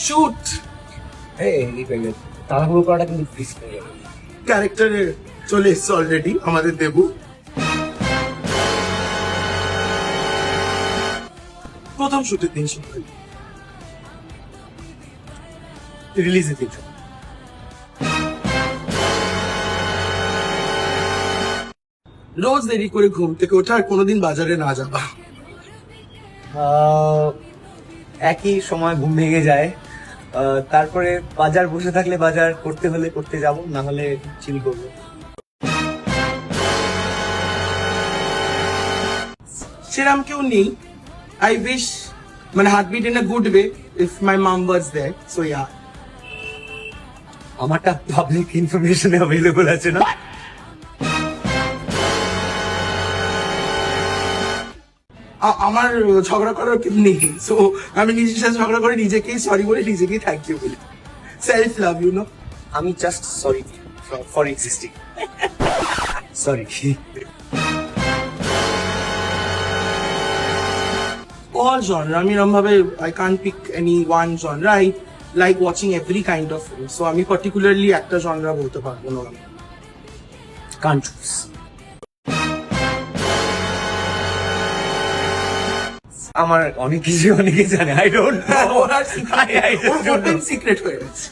Shoot তাড়াহুড়ো করাটা কিন্তু প্লিজ করে যাবে। ক্যারেক্টারে চলে এসছে অলরেডি আমাদের দেবু। প্রথম শুটের দিন শুরু হলো, রিলিজের দিন রোজ দেরি করে ঘুম থেকে ওঠা আর কোনোদিন বাজারে না যাবা। একই সময় ঘুম ভেঙে যায়, তারপরে বাজার বসে থাকলে বাজার করতে হলে করতে যাব, না হলে চিল করবো। সেরাম কেউ নেই। আই উইশ মানে heartbeat in a good way if my mum was there, so yeah. আমারটা পাবলিক ইনফরমেশনে অ্যাভেলেবল আছে না? আমার ঝগড়া করার কেউ নেই, সো আমি নিজের সাথে ঝগড়া করে নিজেকেই সরি বলে নিজেকেই থ্যাংক ইউ বলি। Self love, you know. আমি just sorry for existing. Sorry. All genre, আমি এরকম ভাবে I can't pick any one genre. I like watching every kind of film. So আমি particularly একটা genre বলতে পারবো না। Can't choose. আমার অনেক কিছু অনেকে জানে, I don't know. Open secret হয়ে গেছে।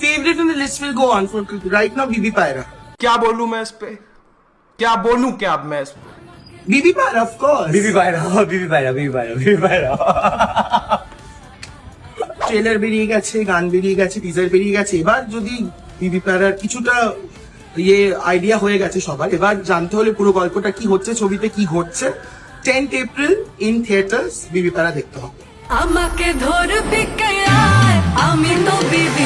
Favorite in the list will go on for right now Bibi Paira. क्या बोलूं मैं इस पे, क्या बोलूं क्या अब मैं इस पे। Bibi Paira, of course. বিবি পায়রা, বিবি পায়রা, বিবি পায়রা, বিবি পায়রা। ট্রেলার বেরিয়ে গেছে, গান বেরিয়ে গেছে, টিজার বেরিয়ে গেছে। এবার যদি বিবি পায়রার কিছুটা আইডিয়া হয়ে গেছে সবার, এবার জানতে হলে পুরো গল্পটা কি হচ্ছে, ছবিতে কি ঘটছে। 10th এপ্রিল ইন থিয়েটার্স বিবি পায়রা দেখতে হবে। আমাকে ধরবি কে আয়, আমি তো বিবি